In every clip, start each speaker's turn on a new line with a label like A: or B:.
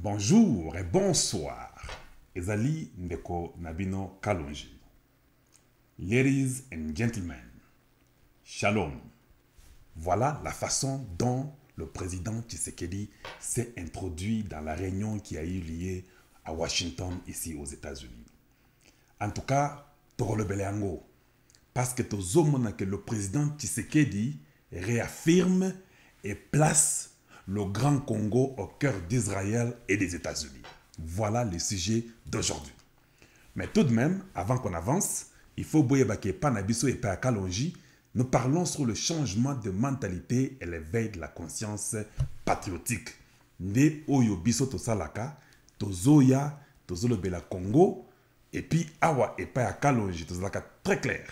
A: Bonjour et bonsoir. Ezali Ndeko Nabino Kalonji. Ladies and gentlemen, shalom. Voilà la façon dont le président Tshisekedi s'est introduit dans la réunion qui a eu lieu à Washington, ici aux États-Unis. En tout cas, Toro le Beleango, parce que que le président Tshisekedi réaffirme et place le Grand Congo au cœur d'Israël et des États-Unis. Voilà le sujet d'aujourd'hui. Mais tout de même, avant qu'on avance, il faut que Panabiso et Kalonji, nous parlons sur le changement de mentalité et l'éveil de la conscience patriotique. Ne oyo biso to salaka, to zoya, to zolobela Congo, et puis awa et Kalonji, to salaka très clair.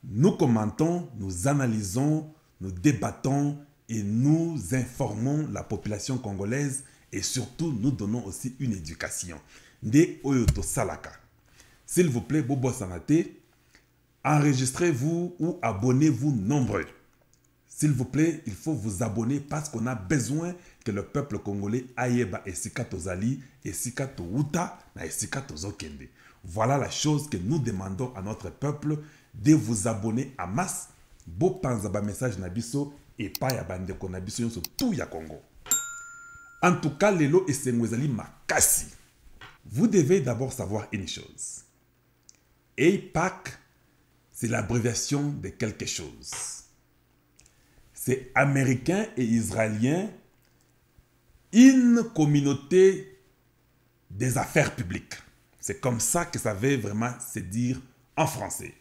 A: Nous commentons, nous analysons, nous débattons et nous informons la population congolaise et surtout nous donnons aussi une éducation. De Oyoto Salaka. S'il vous plaît, Bobo Sanate, enregistrez-vous ou abonnez-vous nombreux. S'il vous plaît, il faut vous abonner parce qu'on a besoin que le peuple congolais aïeba et sika tozali et sika to uta na et sika tozokende. Voilà la chose que nous demandons à notre peuple, de vous abonner à masse. Bo panzaba message nabiso et pas ya bande konabiso sur tout ya Congo. En tout cas, lelo et sengwezali makasi. Vous devez d'abord savoir une chose. AIPAC, c'est l'abréviation de quelque chose. C'est américain et israélien, une communauté des affaires publiques. C'est comme ça que ça veut vraiment se dire en français.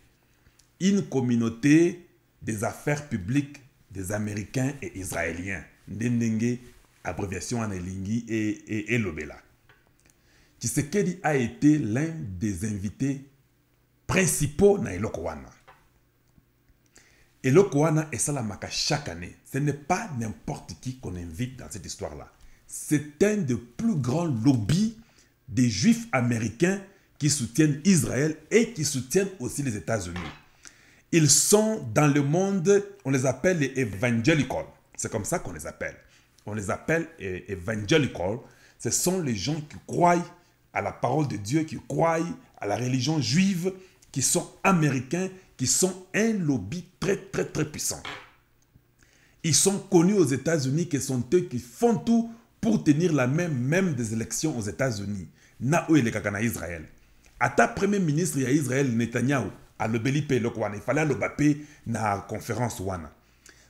A: Une communauté des affaires publiques des Américains et Israéliens. Ndenge, abréviation en Elingi et Lobela. Tshisekedi a été l'un des invités principaux dans Eloko Wana. Eloko Wana est salamaka chaque année. Ce n'est pas n'importe qui qu'on invite dans cette histoire-là. C'est un des plus grands lobbies des Juifs américains qui soutiennent Israël et qui soutiennent aussi les États-Unis. Ils sont dans le monde, on les appelle les evangelical. C'est comme ça qu'on les appelle. On les appelle evangelical. Ce sont les gens qui croient à la parole de Dieu, qui croient à la religion juive, qui sont américains, qui sont un lobby très puissant. Ils sont connus aux États-Unis, que sont eux qui font tout pour tenir la même des élections aux États-Unis. Na ou na Israël. Ata premier ministre ya Israël Netanyahu à l'obélipe il fallait l'obapé na conférence wana.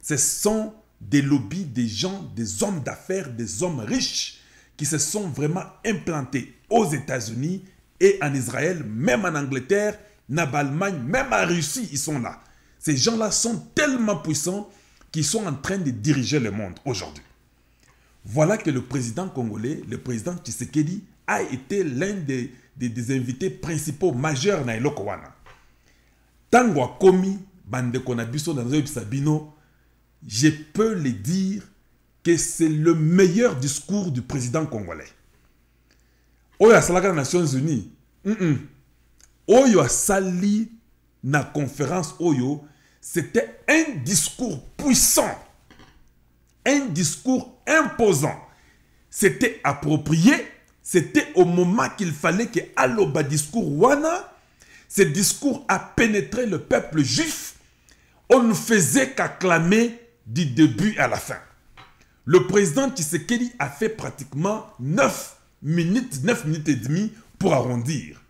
A: Ce sont des lobbies, des gens, des hommes d'affaires, des hommes riches qui se sont vraiment implantés aux États-Unis et en Israël, même en Angleterre, en Allemagne, même en Russie, ils sont là. Ces gens-là sont tellement puissants qu'ils sont en train de diriger le monde aujourd'hui. Voilà que le président congolais, le président Tshisekedi, a été l'un des invités principaux majeurs dans Eloko Wana. Tango komi bande konabiso dans Sabino, je peux le dire que c'est le meilleur discours du président congolais. Oyo asalaka na Nations Unies, Oyo asali na conférence Oyo, c'était un discours puissant, un discours imposant. C'était approprié, c'était au moment qu'il fallait que aloba discours wana. Ce discours a pénétré le peuple juif. On ne faisait qu'acclamer du début à la fin. Le président Tshisekedi a fait pratiquement 9 minutes et demie pour arrondir.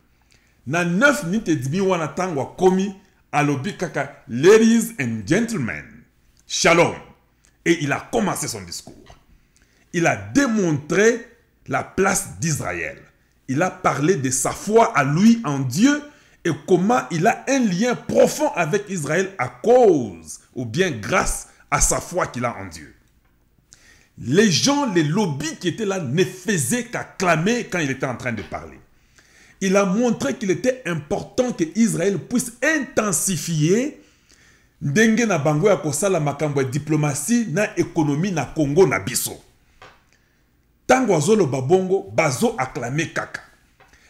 A: Na 9 minutes et demie, on a komi alobi kaka, ladies and gentlemen, shalom. Et il a commencé son discours. Il a démontré la place d'Israël. Il a parlé de sa foi à lui en Dieu et comment il a un lien profond avec Israël à cause ou bien grâce à sa foi qu'il a en Dieu. Les gens, les lobbies qui étaient là ne faisaient qu'acclamer quand il était en train de parler. Il a montré qu'il était important que Israël puisse intensifier ndenge na bango ya kosala makambo ya diplomatie na économie na Congo na biso. Tango azolo babongo bazo acclamer kaka.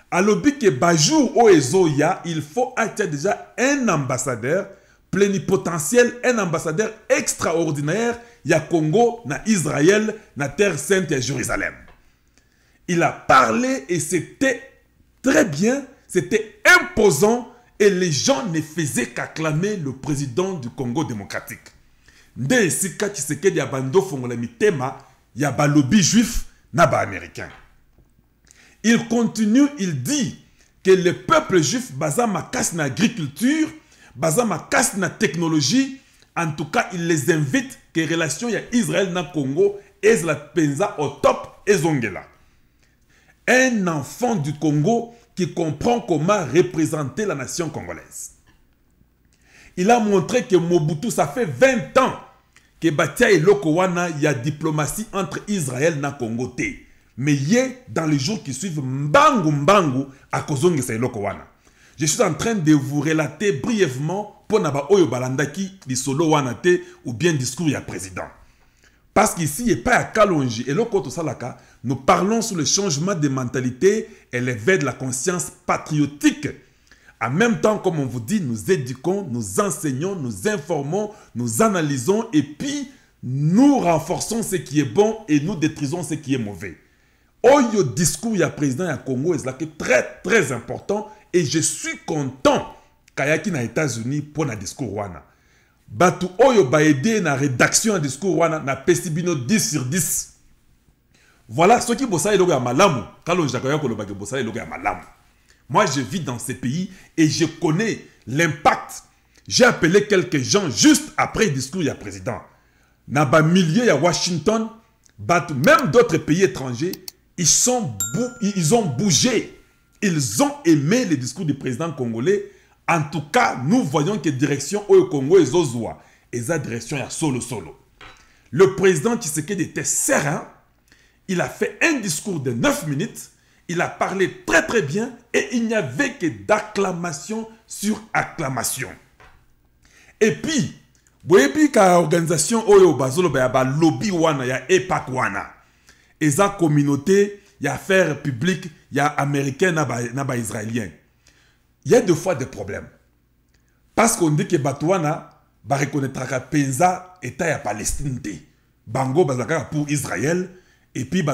A: Alobi que bajour o ezoya, il faut être déjà un ambassadeur plénipotentiel, un ambassadeur extraordinaire ya Congo na Israël na terre sainte ya Jérusalem. Il a parlé et c'était très bien, c'était imposant et les gens ne faisaient qu'acclamer le président du Congo démocratique. Nde esika Tshisekedi abando fongola mitema ya ba lobby juif na ba américain. Il continue, il dit que le peuple juif basa makasi na agriculture, basa makasi na technologie, en tout cas il les invite que relation ya Israël na Congo et la penza au top et zongela. Un enfant du Congo qui comprend comment représenter la nation congolaise. Il a montré que Mobutu, ça fait 20 ans que Batia et Lokowana, il y a diplomatie entre Israël et Congo. Mais dans les jours qui suivent, Mbangu à Kozonge et Lokowana. Je suis en train de vous relater brièvement pour Naba Oyo Balandaki, Lisolo Wanate ou bien discours du président. Parce qu'ici, il n'y a pas à Kalonji et Lokoto Salaka, nous parlons sur le changement de mentalité et l'éveil de la conscience patriotique. En même temps, comme on vous dit, nous éduquons, nous enseignons, nous informons, nous analysons et puis nous renforçons ce qui est bon et nous détruisons ce qui est mauvais. Oyo discours du président du Congo est très très important et je suis content kayaki na États-Unis pour le discours wana. Batu oyo ba aidé na rédaction du discours wana na pesibino 10 sur 10. Voilà ce qui bossa eloko ya malamu. Kalo jakaya ko lobake bossa eloko ya malamu. Moi, je vis dans ces pays et je connais l'impact. J'ai appelé quelques gens juste après le discours du président. Dans le milieu à Washington, même d'autres pays étrangers, ils ont bougé. Ils ont aimé le discours du président congolais. En tout cas, nous voyons que direction au Congo est Zozwa. Et sa direction est solo. Le président Tshisekedi était serein. Il a fait un discours de 9 minutes. Il a parlé très très bien et il n'y avait que d'acclamation sur acclamation. Et puis, vous voyez puis qu'à l'organisation Oyo Bazolo, il y a lobby wana, il y a EPAC wana. Et sa communauté, il y a affaires publiques, il y a américains, il y a israéliens. Il y a deux fois des problèmes. Parce qu'on dit que Batouana va reconnaître que Penza État à Palestine. Bango Bazaka pour Israël. Et puis, mais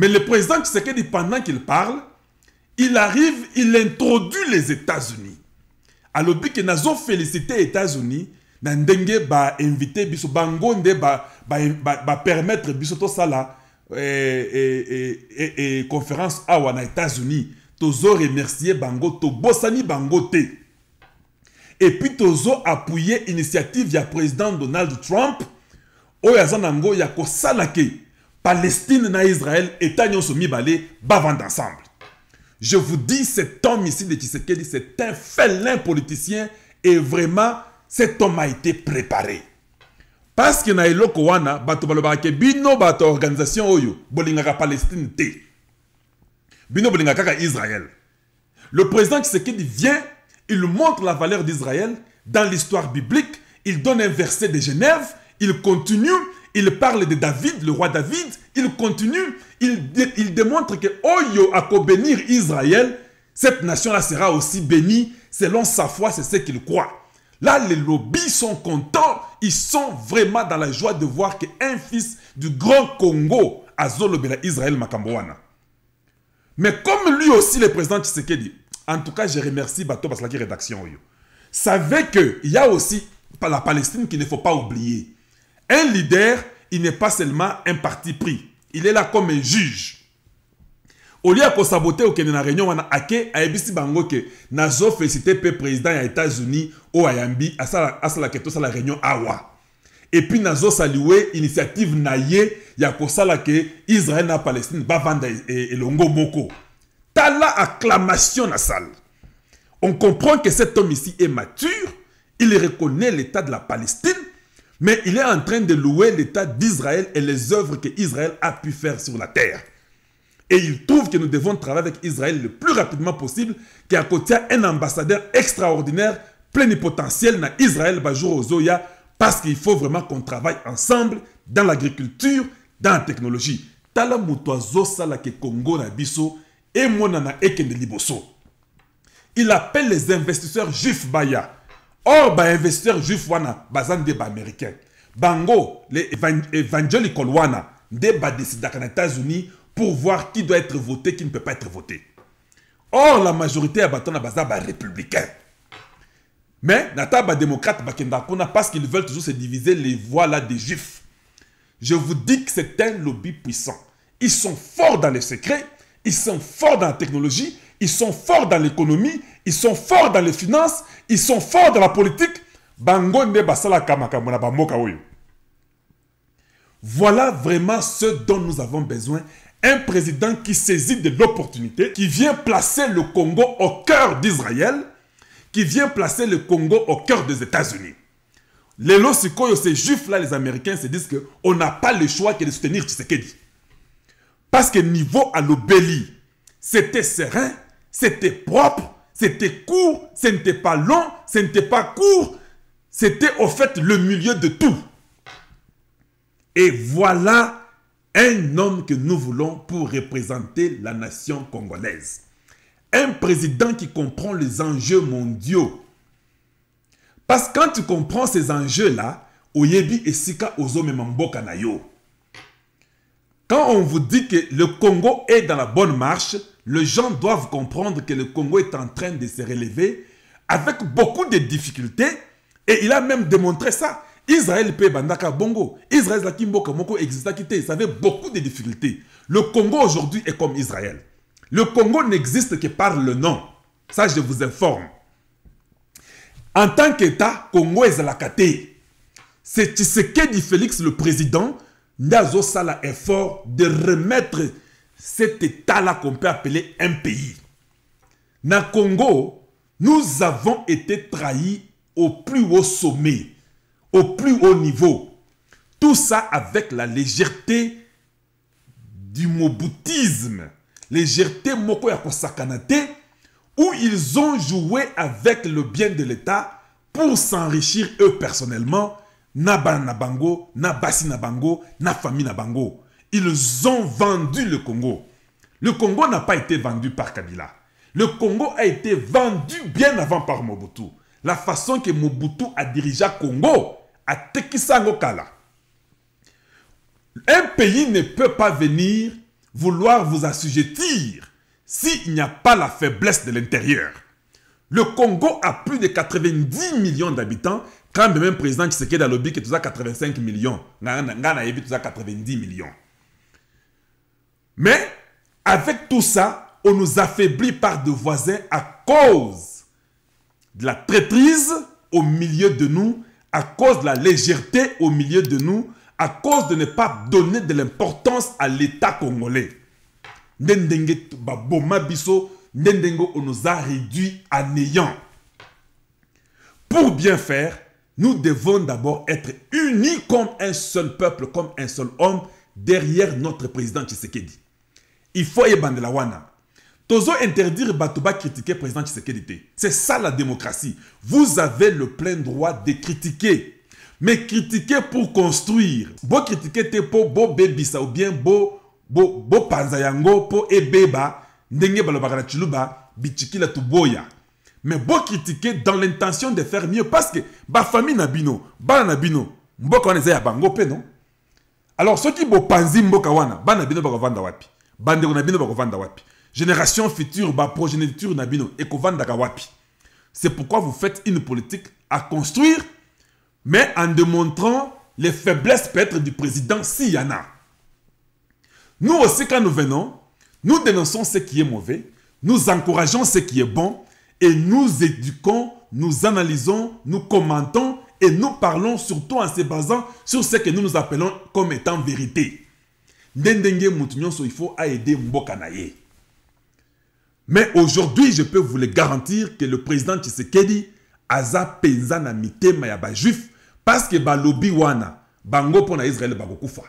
A: le président Tshisekedi, pendant qu'il parle, il arrive, il introduit les États-Unis. Alors, que nous avons félicité les États-Unis, nous avons invité biso bango ba permettre biso to sala conférence awa na États-Unis. Tozo remercier bango to bosani bango te. Et puis tozo appuyer l'initiative du président Donald Trump. Oyazanango ya ko salake Palestine na Israël et Tanyon Mibale bavant ensemble. Je vous dis, cet homme ici de Tshisekedi, c'est un félin politicien et vraiment, cet homme a été préparé. Parce que na eloko wana, bato balobake bino bato organisation oyo, bolingaka Palestine te. Bino bolingaka Israël. Le président Tshisekedi vient, il montre la valeur d'Israël dans l'histoire biblique, il donne un verset de Genève. Il continue, il parle de David, le roi David, il continue, il démontre que Oyo a qu'à bénir Israël, cette nation-là sera aussi bénie selon sa foi, c'est ce qu'il croit. Là, les lobbies sont contents, ils sont vraiment dans la joie de voir qu'un fils du grand Congo a zolobela Israël Makamboana. Mais comme lui aussi, le président Tshisekedi, en tout cas, je remercie Bato Baslaki Rédaction Oyo, savait qu'il y a aussi la Palestine qu'il ne faut pas oublier. Un leader, il n'est pas seulement un parti pris. Il est là comme un juge. Au lieu de saboter au Kenya réunion, on a hacké à Ebisi Bango que Nazo félicité le président des États-Unis au Ayambi à la réunion Awa. Et puis Nazo salué l'initiative Naye, il y a que Israël et Palestine va vendre et Longo Moko. T'as la acclamation na salle. On comprend que cet homme ici est mature, il reconnaît l'état de la Palestine. Mais il est en train de louer l'état d'Israël et les œuvres qu'Israël a pu faire sur la terre. Et il trouve que nous devons travailler avec Israël le plus rapidement possible, qu'à côté un ambassadeur extraordinaire, plénipotentiel dans Israël, Bajour Ozoya, parce qu'il faut vraiment qu'on travaille ensemble dans l'agriculture, dans la technologie. Tala mutoazo sala ke Congo na biso et monana ekende liboso. Il appelle les investisseurs juifs Baya. Or, les investisseurs juifs wana bazan de américains. bango les evangelical wana débat décidé aux États-Unis pour voir qui doit être voté, qui ne peut pas être voté. Or la majorité à Batona Baza ba républicain. Mais Nataba démocrate Bakendakona parce qu'ils veulent toujours se diviser les voix là des juifs. Je vous dis que c'est un lobby puissant. Ils sont forts dans les secrets, ils sont forts dans la technologie, ils sont forts dans l'économie, ils sont forts dans les finances, ils sont forts dans la politique. Bango nde basala kamakamona bamoka oyo. Voilà vraiment ce dont nous avons besoin. Un président qui saisit de l'opportunité, qui vient placer le Congo au cœur d'Israël, qui vient placer le Congo au cœur des États-Unis. Les Losikoyo, ces juifs-là, les Américains, se disent qu'on n'a pas le choix que de soutenir Tshisekedi. Parce que niveau à l'Obéli, c'était serein, c'était propre, c'était court, ce n'était pas long, ce n'était pas court, c'était au fait le milieu de tout. Et voilà un homme que nous voulons pour représenter la nation congolaise. Un président qui comprend les enjeux mondiaux. Parce que quand tu comprends ces enjeux-là, Oyebi et Sika Ozome Mamboka Nayo. Quand on vous dit que le Congo est dans la bonne marche, les gens doivent comprendre que le Congo est en train de se relever avec beaucoup de difficultés. Et il a même démontré ça. Israël peut bandaka bongo. Israël la kimboka moko exista kité. Ça avait beaucoup de difficultés. Le Congo aujourd'hui est comme Israël. Le Congo n'existe que par le nom. Ça, je vous informe. En tant qu'État, Congo est la kate. C'est Tshisekedi Félix, le président, Nazo Sala effort de remettre cet État-là qu'on peut appeler un pays. Na Congo, nous avons été trahis au plus haut sommet, au plus haut niveau. Tout ça avec la légèreté du moboutisme, légèreté moko ya kosakanate, où ils ont joué avec le bien de l'État pour s'enrichir eux personnellement, na bana na bango, na basi na bango, na famille na bango. Ils ont vendu le Congo. Le Congo n'a pas été vendu par Kabila. Le Congo a été vendu bien avant par Mobutu. La façon que Mobutu a dirigé Congo, a tekisango kala. Un pays ne peut pas venir vouloir vous assujettir s'il n'y a pas la faiblesse de l'intérieur. Le Congo a plus de 90 millions d'habitants, quand même président Tshisekedi a lobby que tu as 85 millions. Ngana yebi tu as 90 millions. Mais avec tout ça, on nous affaiblit par des voisins à cause de la traîtrise au milieu de nous, à cause de la légèreté au milieu de nous, à cause de ne pas donner de l'importance à l'État congolais. Ndendenge baboma biso, ndendengo on nous a réduits à néant. Pour bien faire, nous devons d'abord être unis comme un seul peuple, comme un seul homme, derrière notre président Tshisekedi. Il faut ebandela wana. Tozo interdire Batouba critiquer le président Tshisekedi. C'est ça la démocratie. Vous avez le plein droit de critiquer. Mais critiquer pour construire. Bo critiquer te po bo bebisa ou bien bo panzayango po ebeba ndenge balobakala chiluba bichikila tuboya. Mais bo critiquer dans l'intention de faire mieux parce que ba famille nabino, ba nabino, mboka wana ya bango pe non. Alors ceux qui bo panzi mboka wana, ba nabino bakovanda wapi. Bande nabino bakovanda wapi. Génération future, ba progéniture nabino ekovanda wapi. C'est pourquoi vous faites une politique à construire, mais en démontrant les faiblesses peut-être du président s'il y en a. Nous aussi, quand nous venons, nous dénonçons ce qui est mauvais, nous encourageons ce qui est bon, et nous éduquons, nous analysons, nous commentons, et nous parlons surtout en se basant sur ce que nous appelons comme étant vérité. Ndendenge Moutounionso, il faut aider Mbokanaye. Mais aujourd'hui, je peux vous le garantir que le président Tshisekedi aza penza na mitema ya ba juif parce que ba lobby wana bango pona Israël bagokufa.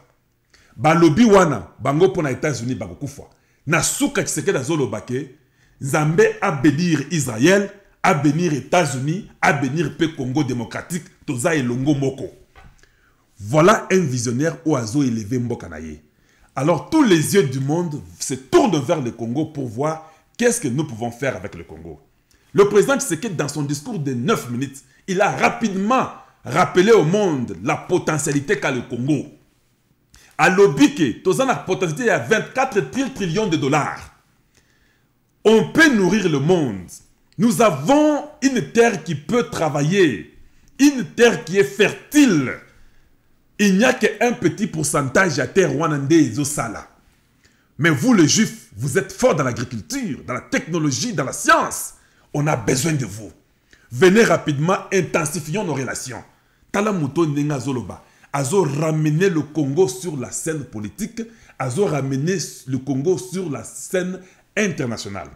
A: Ba lobby wana bango pona États-Unis bagokufa. Na suka Tshisekedi azolobake Nzambe a bénir Israël, a bénir États-Unis, a bénir pe Congo démocratique, toza elongo moko. Voilà un visionnaire au azo élevé Mbokanaye. Alors tous les yeux du monde se tournent vers le Congo pour voir qu'est-ce que nous pouvons faire avec le Congo. Le président Tshisekedi, dans son discours de 9 minutes, il a rapidement rappeler au monde la potentialité qu'a le Congo. À l'obike, tu as la potentialité à 24 trillions de dollars. On peut nourrir le monde. Nous avons une terre qui peut travailler, une terre qui est fertile. Il n'y a qu'un petit pourcentage à terre Rwandais et Osala. Mais vous, les Juifs, vous êtes forts dans l'agriculture, dans la technologie, dans la science. On a besoin de vous. Venez rapidement, intensifions nos relations. Talamuto Nenga Zoloba. Azo ramener le Congo sur la scène politique. Azo ramener le Congo sur la scène internationale.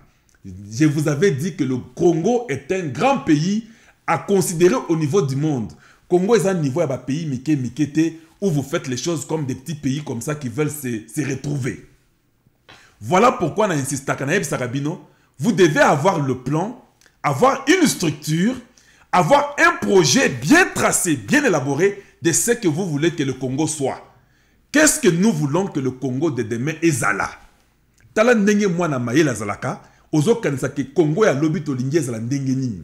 A: Je vous avais dit que le Congo est un grand pays à considérer au niveau du monde. Congo est un niveau à pays Mikete où vous faites les choses comme des petits pays comme ça qui veulent se retrouver. Voilà pourquoi on insiste à Kanaïb Sarabino. Vous devez avoir le plan, avoir une structure, avoir un projet bien tracé, bien élaboré de ce que vous voulez que le Congo soit. Qu'est-ce que nous voulons que le Congo de demain est Zala? Tala ndenge mwana mayela zalaka, ozo kanisa ke Congo ya lobi to lingi zala ndenge nini.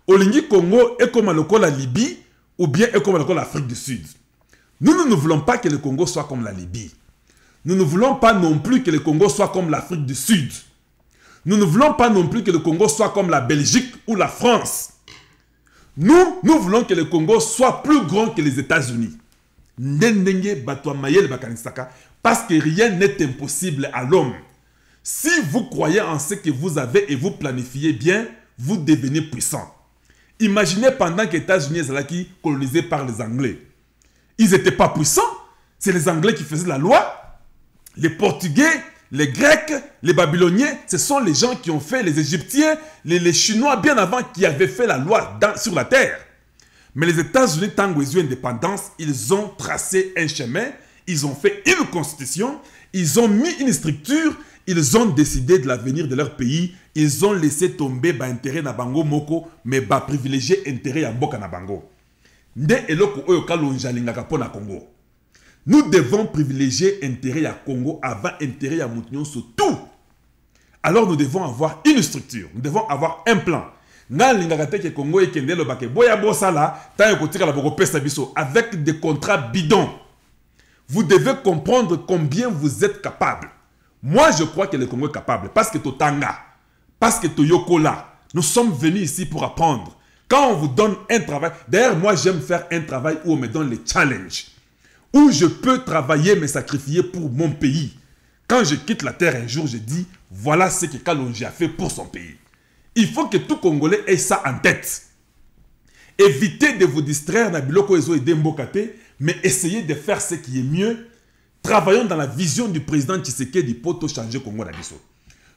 A: Olingi Congo est comme la Libye ou bien est comme l'Afrique du Sud. Nous ne voulons pas que le Congo soit comme la Libye. Nous ne voulons pas non plus que le Congo soit comme l'Afrique du Sud. Nous ne voulons pas non plus que le Congo soit comme la Belgique ou la France. Nous voulons que le Congo soit plus grand que les États-Unis. Parce que rien n'est impossible à l'homme. Si vous croyez en ce que vous avez et vous planifiez bien, vous devenez puissant. Imaginez pendant que les États-Unis étaient colonisés par les Anglais. Ils n'étaient pas puissants. C'est les Anglais qui faisaient la loi. Les Portugais, les Grecs, les Babyloniens, ce sont les gens qui ont fait, les Égyptiens, les Chinois bien avant qui avaient fait la loi sur la terre. Mais les États-Unis, tant qu'ils ont eu indépendance, ils ont tracé un chemin, ils ont fait une constitution, ils ont mis une structure, ils ont décidé de l'avenir de leur pays, ils ont laissé tomber l'intérêt na bango moko, mais privilégier l'intérêt à mboka na bango. Nde eloko oyo kalonjalingaka po na Congo. Nous devons privilégier l'intérêt à Congo avant l'intérêt à Moutnion sur tout. Alors nous devons avoir une structure, nous devons avoir un plan. Avec des contrats bidons. Vous devez comprendre combien vous êtes capable. Moi, je crois que le Congo est capable. Parce que Totanga, parce que Toyokola, nous sommes venus ici pour apprendre. Quand on vous donne un travail, d'ailleurs, moi, j'aime faire un travail où on me donne les challenges. Où je peux travailler, me sacrifier pour mon pays. Quand je quitte la terre un jour, je dis, voilà ce que Kalonji a fait pour son pays. Il faut que tout Congolais ait ça en tête. Évitez de vous distraire, mais essayez de faire ce qui est mieux. Travaillons dans la vision du président Tshisekedi pour tout changer le Congo.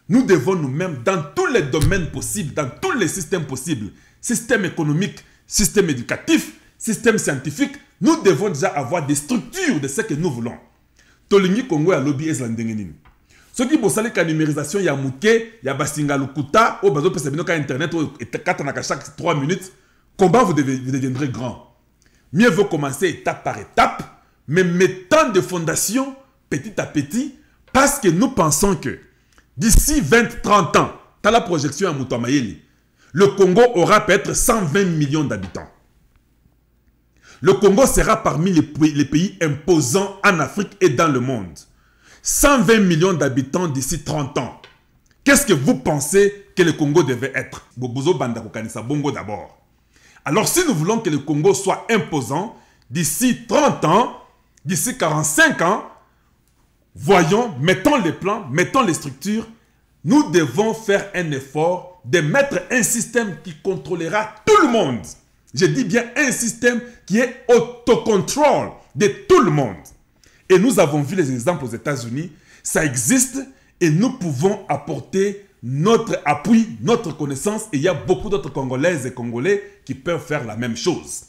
A: Nous devons nous-mêmes, dans tous les domaines possibles, dans tous les systèmes possibles, système économique, système éducatif, système scientifique, nous devons déjà avoir des structures de ce que nous voulons. Tolingi Congo ya lobby eslandengenin. Ce qui bosse la numérisation ya muke, ya basinga lukuta, au bazo pesa binoka internet, au katanaka chaque 3 minutes, comment vous deviendrez grand. Mieux vaut commencer étape par étape, mais mettant des fondations petit à petit, parce que nous pensons que d'ici 20-30 ans, dans la projection à Mutuamayeli, le Congo aura peut-être 120 millions d'habitants. Le Congo sera parmi les pays imposants en Afrique et dans le monde. 120 millions d'habitants d'ici 30 ans. Qu'est-ce que vous pensez que le Congo devait être? Bobozo Banda Kokanisa Bongo d'abord. Alors si nous voulons que le Congo soit imposant, d'ici 30 ans, d'ici 45 ans, voyons, mettons les plans, mettons les structures, nous devons faire un effort de mettre un système qui contrôlera tout le monde. Je dis bien un système qui est autocontrôle de tout le monde. Et nous avons vu les exemples aux États-Unis. Ça existe et nous pouvons apporter notre appui, notre connaissance. Et il y a beaucoup d'autres Congolaises et Congolais qui peuvent faire la même chose.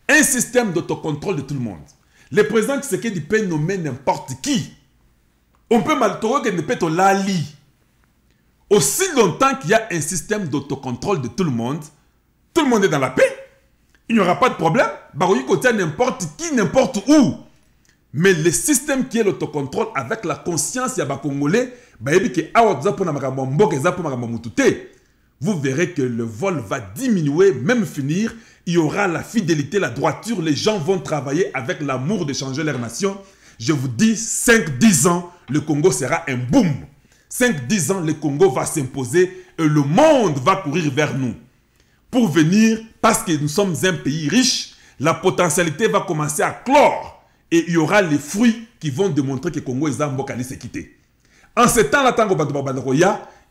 A: Un système d'autocontrôle de tout le monde. Le président Tshisekedi peut nommer n'importe qui. On peut maltourer qu'il ne peut lali. Aussi longtemps qu'il y a un système d'autocontrôle de tout le monde est dans la paix. Il n'y aura pas de problème. Baroui côté n'importe qui, n'importe où. Mais le système qui est l'autocontrôle avec la conscience ya ba Congolais, vous verrez que le vol va diminuer, même finir. Il y aura la fidélité, la droiture. Les gens vont travailler avec l'amour de changer leur nation. Je vous dis, 5-10 ans, le Congo sera un boom. 5-10 ans, le Congo va s'imposer et le monde va courir vers nous. Pour venir, parce que nous sommes un pays riche, la potentialité va commencer à clore. Et il y aura les fruits qui vont démontrer que le Congo est un Mbokali s'est quitté. En ce temps-là,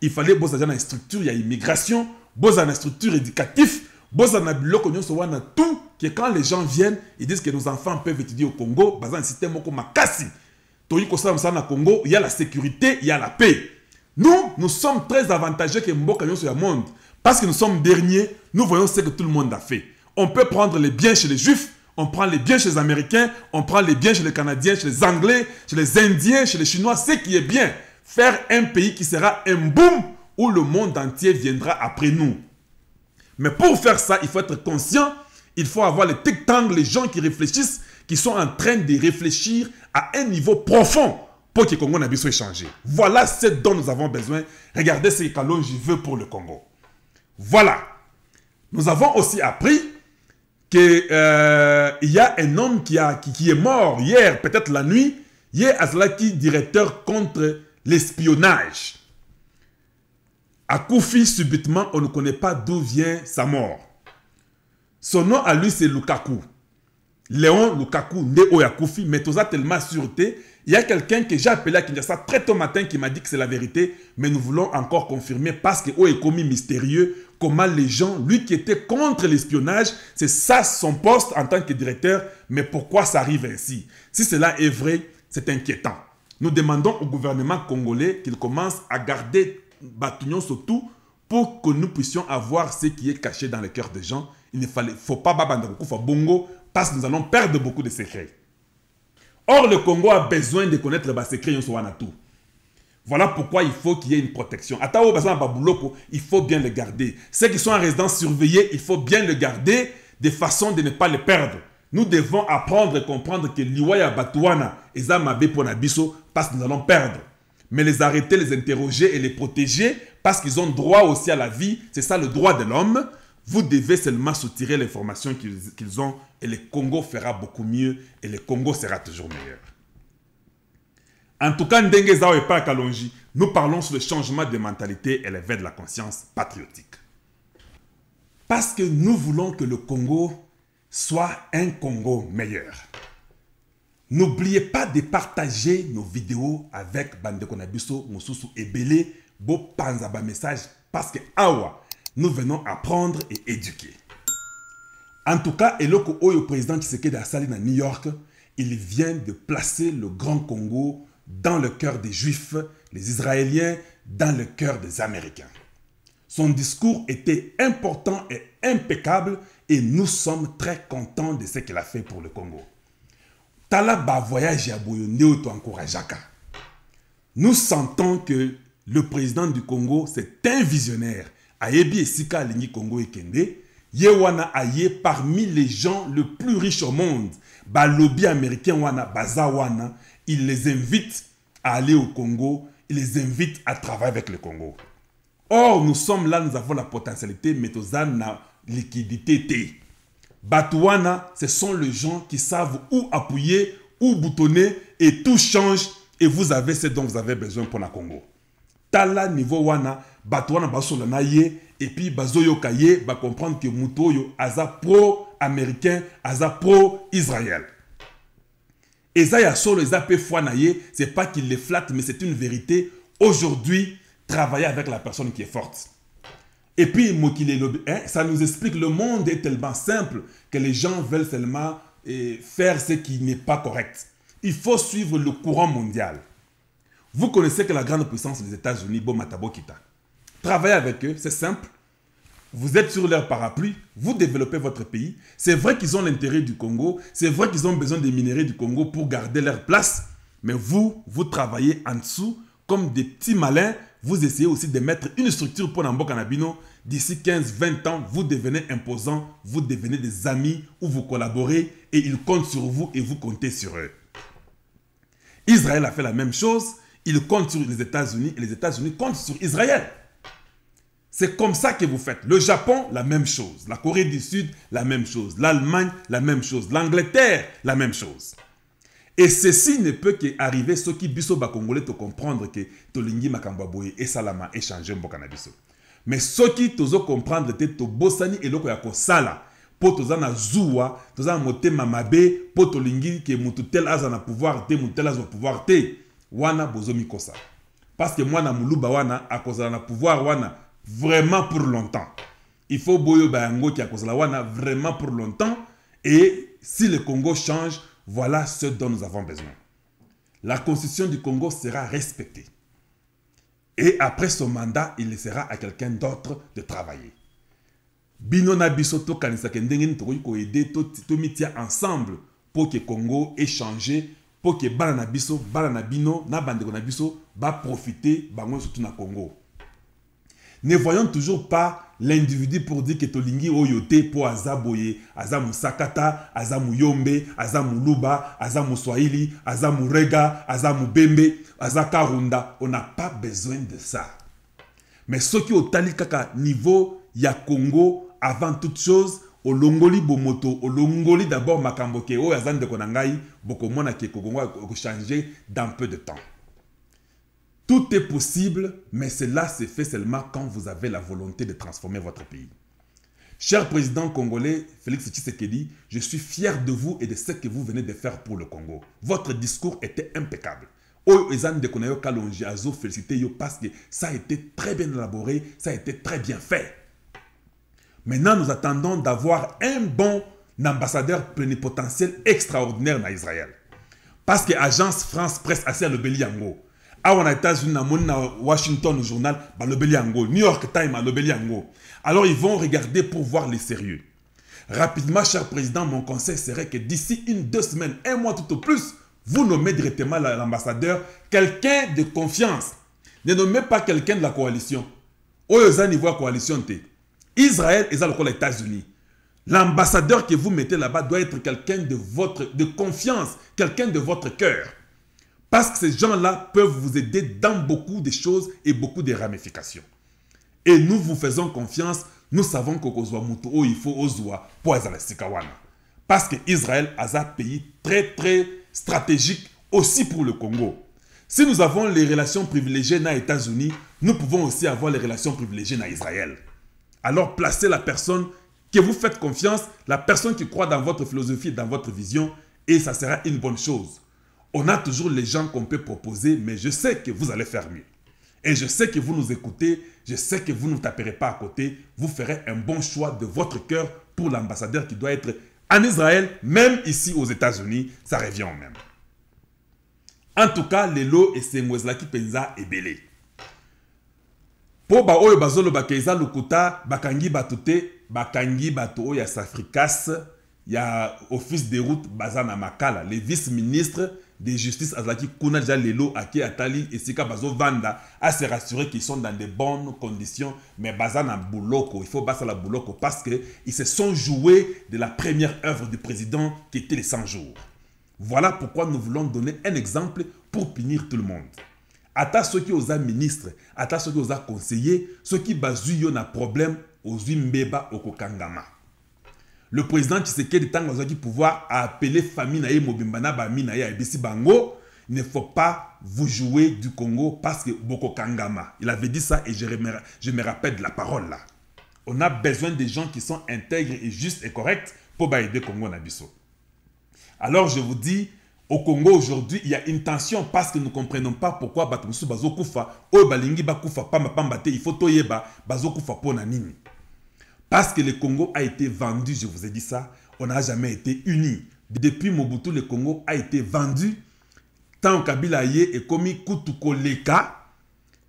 A: il fallait bosser dans une structure, il y a immigration, bosser dans une structure éducative, bosser dans tout, que quand les gens viennent, ils disent que nos enfants peuvent étudier au Congo, dans un système comme Makassi. Congo, il y a la sécurité, il y a la paix. Nous sommes très avantageux que Mbokali sur le monde. Parce que nous sommes derniers, nous voyons ce que tout le monde a fait. On peut prendre les biens chez les Juifs, on prend les biens chez les Américains, on prend les biens chez les Canadiens, chez les Anglais, chez les Indiens, chez les Chinois, ce qui est bien. Faire un pays qui sera un boom où le monde entier viendra après nous. Mais pour faire ça, il faut être conscient, il faut avoir les think tanks, les gens qui réfléchissent, qui sont en train de réfléchir à un niveau profond pour que le Congo n'ait pas changé. Voilà ce dont nous avons besoin. Regardez ce que Kalonji veut pour le Congo. Voilà. Nous avons aussi appris qu'il y a un homme qui est mort hier, peut-être la nuit. Hier, Azlaki, directeur contre l'espionnage. À Koufi, subitement, on ne connaît pas d'où vient sa mort. Son nom à lui, c'est Lukaku. Léon Lukaku, né au Koufi, mais tout ça tellement sûreté. Il y a quelqu'un que j'ai appelé à Kinshasa très tôt matin qui m'a dit que c'est la vérité, mais nous voulons encore confirmer parce que est commis mystérieux comment les gens, lui qui était contre l'espionnage, c'est ça son poste en tant que directeur, mais pourquoi ça arrive ainsi? Si cela est vrai, c'est inquiétant. Nous demandons au gouvernement congolais qu'il commence à garder Batugnon surtout pour que nous puissions avoir ce qui est caché dans le cœur des gens. Il ne faut pas Babandakufa Bongo parce que nous allons perdre beaucoup de secrets. Or, le Congo a besoin de connaître les secrets. Voilà pourquoi il faut qu'il y ait une protection. Il faut bien le garder. Ceux qui sont en résidence surveillée, il faut bien le garder de façon de ne pas les perdre. Nous devons apprendre et comprendre que l'Iwaya Batouana est Zamabe pour Nabiso parce que nous allons perdre. Mais les arrêter, les interroger et les protéger parce qu'ils ont droit aussi à la vie. C'est ça le droit de l'homme. Vous devez seulement soutirer l'information qu'ils ont et le Congo fera beaucoup mieux et le Congo sera toujours meilleur. En tout cas, Ndenge Zao et pas Kalonji, nous parlons sur le changement de mentalité et l'éveil de la conscience patriotique. Parce que nous voulons que le Congo soit un Congo meilleur. N'oubliez pas de partager nos vidéos avec Bandeko Nabiso, Moussousou et Belé, Bo Panzaba message parce que Awa, nous venons apprendre et éduquer. En tout cas, Eloko Oyo, président Tshisekedi Asali à New York, il vient de placer le Grand Congo dans le cœur des Juifs, les Israéliens, dans le cœur des Américains. Son discours était important et impeccable et nous sommes très contents de ce qu'il a fait pour le Congo. Talaba voyage à Boyoneo to encourageaka. Nous sentons que le président du Congo, c'est un visionnaire. Ayebi Esika Alingi Congo et Kende, Yewana Aye parmi les gens les plus riches au monde. Ba lobby américain Wana, Baza Wana, il les invite à aller au Congo, il les invite à travailler avec le Congo. Or, nous sommes là, nous avons la potentialité, mais nous avons la liquidité. Batouana, ce sont les gens qui savent où appuyer, où boutonner, et tout change, et vous avez ce dont vous avez besoin pour le Congo. Tala niveau wana, Batouana basola na ye, et puis bazoyo kaye, ba comprendre que Mutoyo aza pro-américain, aza pro-israël. Et ça, il y a solo, les AP Fouanaye, c'est pas qu'il les flatte, mais c'est une vérité. Aujourd'hui, travailler avec la personne qui est forte. Et puis, ça nous explique, le monde est tellement simple que les gens veulent seulement faire ce qui n'est pas correct. Il faut suivre le courant mondial. Vous connaissez que la grande puissance des États-Unis, Matabo Kita. Travaillez avec eux, c'est simple. Vous êtes sur leur parapluie, vous développez votre pays. C'est vrai qu'ils ont l'intérêt du Congo, c'est vrai qu'ils ont besoin des minéraux du Congo pour garder leur place, mais vous travaillez en dessous comme des petits malins. Vous essayez aussi de mettre une structure pour Nambo Kanabino. D'ici 15-20 ans, vous devenez imposants, vous devenez des amis où vous collaborez et ils comptent sur vous et vous comptez sur eux. Israël a fait la même chose, il compte sur les États-Unis et les États-Unis comptent sur Israël. C'est comme ça que vous faites. Le Japon, la même chose. La Corée du Sud, la même chose. L'Allemagne, la même chose. L'Angleterre, la même chose. Et ceci ne peut qu'arriver ceux qui biso ba congolais te comprendre que tolingi makambo boye et salama échanger mboka na biso. Mais ceux qui tozo comprendre te to bosani eloko ya ko sala po toza na zuwa, toza motema mabe po tolingi ke mutu tel aza na pouvoir te, mutu tel aza na pouvoir te. Wana bozo mikosa. Parce que moi na muluba wana akozala na pouvoir wana vraiment pour longtemps. Il faut boyo bayango qui akozala wana vraiment pour longtemps. Et si le Congo change, voilà ce dont nous avons besoin. La constitution du Congo sera respectée. Et après son mandat, il laissera à quelqu'un d'autre de travailler. Bino na biso to kanisa kendenge to ko aider to mitia ensemble pour que Congo ait changé, pour que bana na biso, bana na bino, na bandeko na biso ba profiter bango surtout na Congo. Ne voyons toujours pas l'individu pour dire que tolingi oyote pour azaboye, azamu sakata, azamu yombe, azamu luba, azamu swahili, azamu rega, azamu bembe, azakarunda. On n'a pas besoin de ça. Mais ce qui au tali kaka niveau ya Congo avant toute chose, au longoli bomoto, au longoli d'abord makamboke, o yazan de konangai, boko mona ke Congo a changé dans peu de temps. Tout est possible, mais cela se fait seulement quand vous avez la volonté de transformer votre pays. Cher président congolais, Félix Tshisekedi, je suis fier de vous et de ce que vous venez de faire pour le Congo. Votre discours était impeccable. Parce que ça a été très bien élaboré, ça a été très bien fait. Maintenant, nous attendons d'avoir un bon ambassadeur plénipotentiel extraordinaire en Israël. Parce que Agence France Presse a le Beliango. Aux États-Unis, à Washington, au journal, le Beliango. New York Times, le Beliango. Alors, ils vont regarder pour voir les sérieux. Rapidement, cher président, mon conseil serait que d'ici 1-2 semaines, 1 mois tout au plus, vous nommez directement l'ambassadeur quelqu'un de confiance. Ne nommez pas quelqu'un de la coalition. Au niveau de la coalition, Israël est les États-Unis. L'ambassadeur que vous mettez là-bas doit être quelqu'un de confiance, quelqu'un de votre cœur. Parce que ces gens-là peuvent vous aider dans beaucoup de choses et beaucoup de ramifications. Et nous vous faisons confiance. Nous savons qu'il faut Ozwa pour Sikawana. Parce que Israël est un pays très très stratégique aussi pour le Congo. Si nous avons les relations privilégiées dans les États-Unis, nous pouvons aussi avoir les relations privilégiées dans Israël. Alors placez la personne que vous faites confiance, la personne qui croit dans votre philosophie et dans votre vision, et ça sera une bonne chose. On a toujours les gens qu'on peut proposer, mais je sais que vous allez faire mieux. Et je sais que vous nous écoutez, je sais que vous ne taperez pas à côté, vous ferez un bon choix de votre cœur pour l'ambassadeur qui doit être en Israël, même ici aux États-Unis, ça revient au même. En tout cas, les lots et ces qui penza et belé. Pour oyo bazolo bakeza lukuta bakangi batute bakangi bato ya Safricas ya office de route bazana makala les vice-ministres de justice azaki kuna déjà lelo aki atali esika bazo vanda à se rassurer qu'ils sont dans de bonnes conditions mais bazana bouloko il faut basa la bouloko parce que ils se sont joués de la première œuvre du président qui était les 100 jours. Voilà pourquoi nous voulons donner un exemple pour punir tout le monde. Ata ceux qui osent ministres, ata ceux qui osent conseillers, ceux qui bazuyo na problème aux mbeba au kokangama. Le président Tshisekedi tango qui pouvoir appeler famille na ye mobimbana ba mina ya ebisi bango, il ne faut pas vous jouer du Congo parce que boko kangama. Il avait dit ça et je me rappelle de la parole là. On a besoin des gens qui sont intègres et justes et corrects pour aider Congo Nabiso. Alors je vous dis, au Congo aujourd'hui, il y a une tension parce que nous ne comprenons pas pourquoi Batomusu Bazokufa, O Balingi Bakufa, Pambate, il faut Toyeba, Bazokufa Ponanini. Parce que le Congo a été vendu, je vous ai dit ça, on n'a jamais été unis. Depuis Mobutu, le Congo a été vendu. Tant Kabila Ye et Komi Kutuko Leka.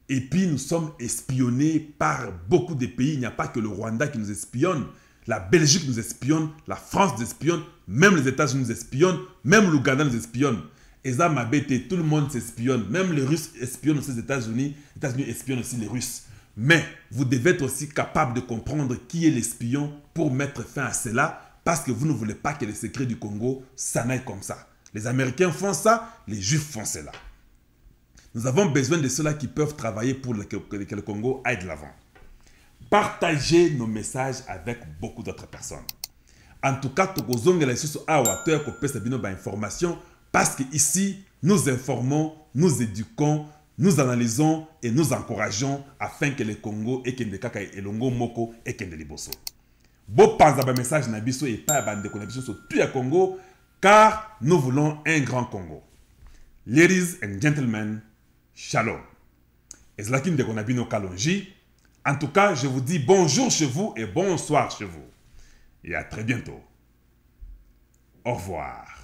A: Et puis nous sommes espionnés par beaucoup de pays. Il n'y a pas que le Rwanda qui nous espionne. La Belgique nous espionne, la France nous espionne, même les États-Unis nous espionnent, même l'Ouganda nous espionne. Et ça m'a bêté, tout le monde s'espionne. Même les Russes espionnent aussi les États-Unis espionnent aussi les Russes. Mais vous devez être aussi capable de comprendre qui est l'espion pour mettre fin à cela, parce que vous ne voulez pas que les secrets du Congo s'en aillent comme ça. Les Américains font ça, les Juifs font cela. Nous avons besoin de ceux-là qui peuvent travailler pour que le Congo aille de l'avant. partagez nos messages avec beaucoup d'autres personnes. En tout cas, tokozongela ici sur awa to kopesa bino ba information parce que ici nous informons, nous éduquons, nous analysons et nous encourageons afin que le Congo et kende kaka elongo moko et kende liboso. Bo panza ba message na biso et pas bande connexion sur tout ya Congo car nous voulons un grand Congo. Ladies and gentlemen, shalom. Ezlakim de Konabino Kalonji. En tout cas, je vous dis bonjour chez vous et bonsoir chez vous. Et à très bientôt. Au revoir.